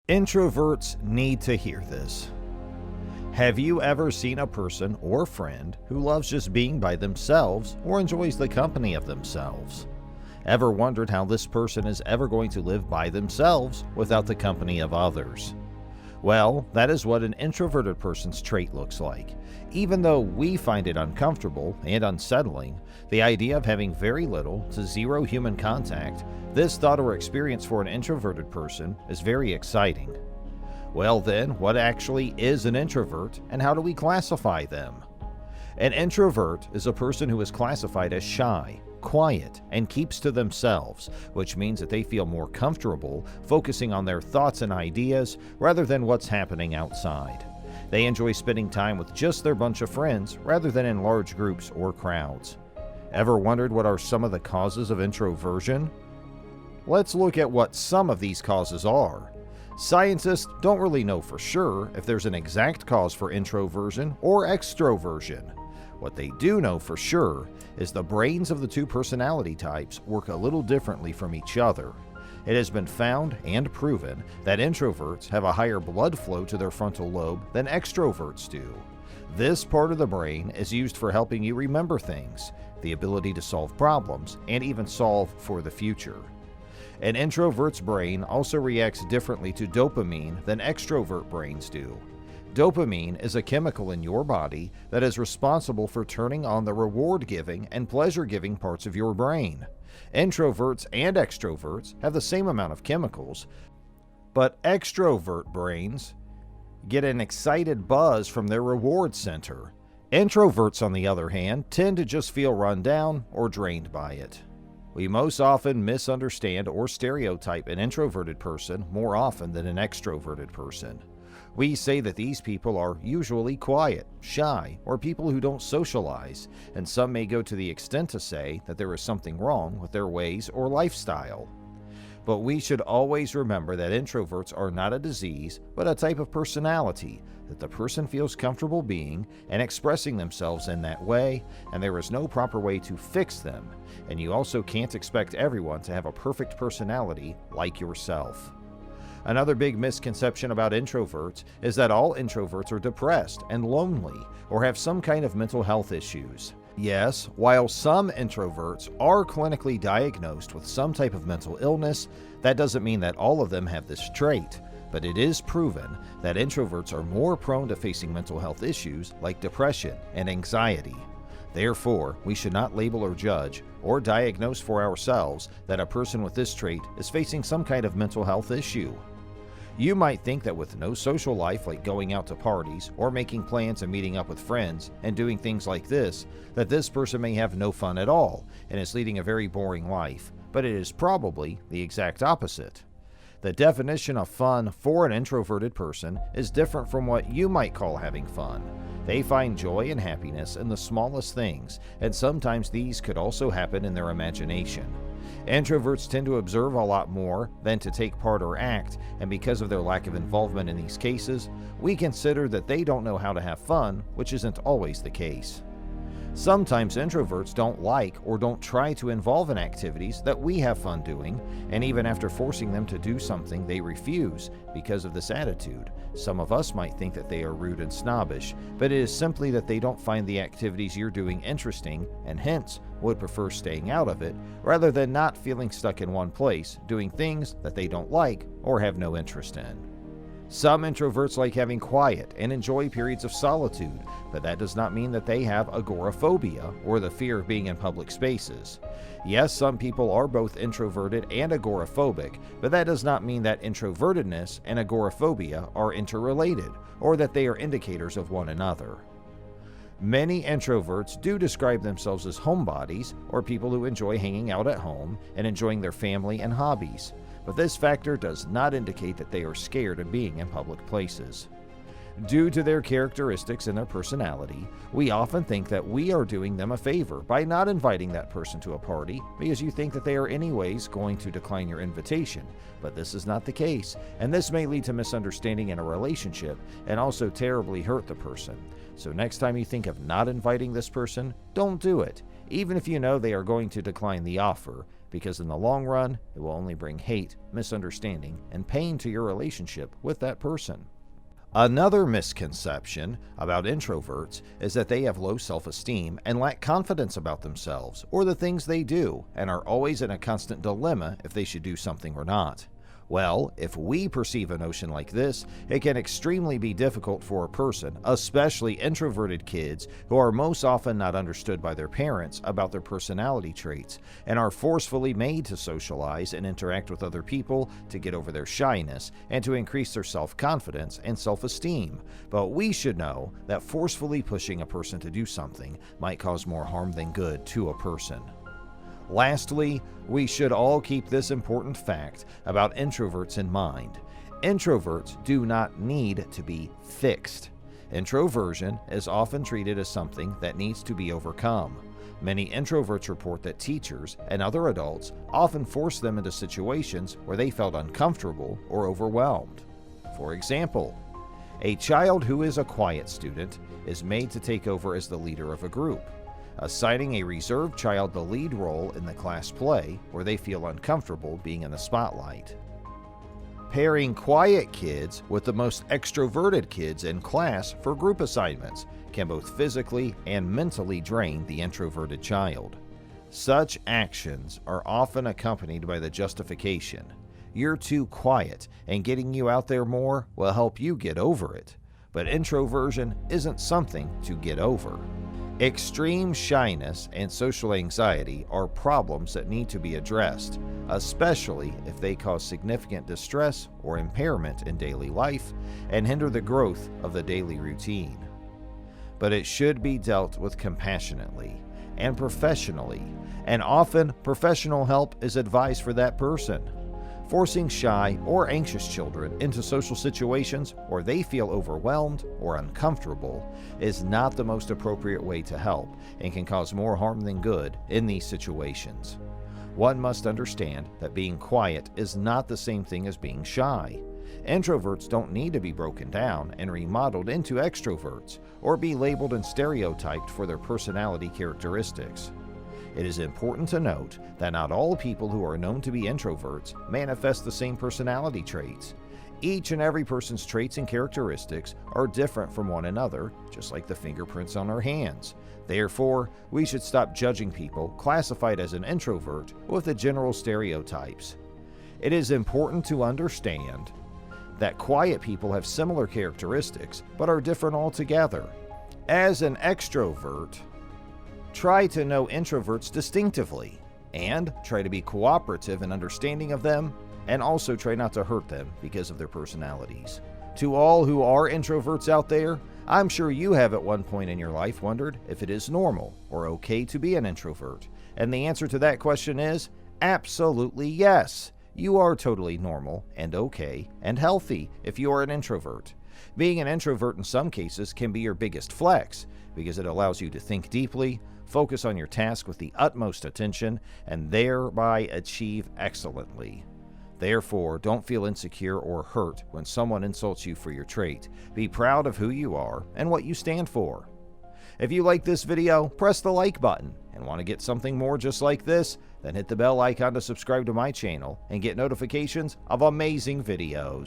Introverts need to hear this. Have you ever seen a person or friend who loves just being by themselves or enjoys the company of themselves? Ever wondered how this person is ever going to live by themselves without the company of others? Well, that is what an introverted person's trait looks like. Even though we find it uncomfortable and unsettling, the idea of having very little to zero human contact, this thought or experience for an introverted person is very exciting. Well then, what actually is an introvert and how do we classify them? An introvert is a person who is classified as shy, quiet, and keeps to themselves, which means that they feel more comfortable focusing on their thoughts and ideas rather than what's happening outside. They enjoy spending time with just their bunch of friends rather than in large groups or crowds. Ever wondered what are some of the causes of introversion? Let's look at what some of these causes are. Scientists don't really know for sure if there's an exact cause for introversion or extroversion. What they do know for sure is the brains of the two personality types work a little differently from each other. It has been found and proven that introverts have a higher blood flow to their frontal lobe than extroverts do. This part of the brain is used for helping you remember things, the ability to solve problems, and even solve for the future. An introvert's brain also reacts differently to dopamine than extrovert brains do. Dopamine is a chemical in your body that is responsible for turning on the reward-giving and pleasure-giving parts of your brain. Introverts and extroverts have the same amount of chemicals, but extrovert brains get an excited buzz from their reward center. Introverts, on the other hand, tend to just feel run down or drained by it. We most often misunderstand or stereotype an introverted person more often than an extroverted person. We say that these people are usually quiet, shy, or people who don't socialize, and some may go to the extent to say that there is something wrong with their ways or lifestyle. But we should always remember that introverts are not a disease, but a type of personality that the person feels comfortable being and expressing themselves in that way, and there is no proper way to fix them, and you also can't expect everyone to have a perfect personality like yourself. Another big misconception about introverts is that all introverts are depressed and lonely or have some kind of mental health issues. Yes, while some introverts are clinically diagnosed with some type of mental illness, that doesn't mean that all of them have this trait, but it is proven that introverts are more prone to facing mental health issues like depression and anxiety. Therefore, we should not label or judge or diagnose for ourselves that a person with this trait is facing some kind of mental health issue. You might think that with no social life like going out to parties or making plans and meeting up with friends and doing things like this, that this person may have no fun at all and is leading a very boring life, but it is probably the exact opposite. The definition of fun for an introverted person is different from what you might call having fun. They find joy and happiness in the smallest things, and sometimes these could also happen in their imagination. Introverts tend to observe a lot more than to take part or act, and because of their lack of involvement in these cases, we consider that they don't know how to have fun, which isn't always the case. Sometimes introverts don't like or don't try to involve in activities that we have fun doing, and even after forcing them to do something, they refuse because of this attitude. Some of us might think that they are rude and snobbish, but it is simply that they don't find the activities you're doing interesting and hence would prefer staying out of it rather than not feeling stuck in one place doing things that they don't like or have no interest in. Some introverts like having quiet and enjoy periods of solitude, but that does not mean that they have agoraphobia or the fear of being in public spaces. Yes, some people are both introverted and agoraphobic, but that does not mean that introvertedness and agoraphobia are interrelated or that they are indicators of one another. Many introverts do describe themselves as homebodies or people who enjoy hanging out at home and enjoying their family and hobbies. But this factor does not indicate that they are scared of being in public places. Due to their characteristics and their personality, we often think that we are doing them a favor by not inviting that person to a party because you think that they are anyways going to decline your invitation. But this is not the case, and this may lead to misunderstanding in a relationship and also terribly hurt the person. So next time you think of not inviting this person, don't do it. even if you know they are going to decline the offer, because in the long run, it will only bring hate, misunderstanding, and pain to your relationship with that person. Another misconception about introverts is that they have low self-esteem and lack confidence about themselves or the things they do, and are always in a constant dilemma if they should do something or not. Well, if we perceive a notion like this, it can extremely be difficult for a person, especially introverted kids who are most often not understood by their parents about their personality traits and are forcefully made to socialize and interact with other people to get over their shyness and to increase their self-confidence and self-esteem. But we should know that forcefully pushing a person to do something might cause more harm than good to a person. Lastly, we should all keep this important fact about introverts in mind. Introverts do not need to be fixed. Introversion is often treated as something that needs to be overcome. Many introverts report that teachers and other adults often force them into situations where they felt uncomfortable or overwhelmed. For example, a child who is a quiet student is made to take over as the leader of a group, assigning a reserved child the lead role in the class play where they feel uncomfortable being in the spotlight. Pairing quiet kids with the most extroverted kids in class for group assignments can both physically and mentally drain the introverted child. Such actions are often accompanied by the justification, "You're too quiet, and getting you out there more will help you get over it." But introversion isn't something to get over. Extreme shyness and social anxiety are problems that need to be addressed, especially if they cause significant distress or impairment in daily life and hinder the growth of the daily routine. But it should be dealt with compassionately and professionally, and often professional help is advised for that person. Forcing shy or anxious children into social situations where they feel overwhelmed or uncomfortable is not the most appropriate way to help and can cause more harm than good in these situations. One must understand that being quiet is not the same thing as being shy. Introverts don't need to be broken down and remodeled into extroverts or be labeled and stereotyped for their personality characteristics. It is important to note that not all people who are known to be introverts manifest the same personality traits. Each and every person's traits and characteristics are different from one another, just like the fingerprints on our hands. Therefore, we should stop judging people classified as an introvert with the general stereotypes. It is important to understand that quiet people have similar characteristics but are different altogether. As an extrovert, try to know introverts distinctively and try to be cooperative and understanding of them, and also try not to hurt them because of their personalities. To all who are introverts out there, I'm sure you have at one point in your life wondered if it is normal or okay to be an introvert. And the answer to that question is absolutely yes. You are totally normal and okay and healthy if you are an introvert. Being an introvert in some cases can be your biggest flex because it allows you to think deeply, focus on your task with the utmost attention, and thereby achieve excellently. Therefore, don't feel insecure or hurt when someone insults you for your trait. Be proud of who you are and what you stand for. If you like this video, press the like button, and want to get something more just like this, then hit the bell icon to subscribe to my channel and get notifications of amazing videos.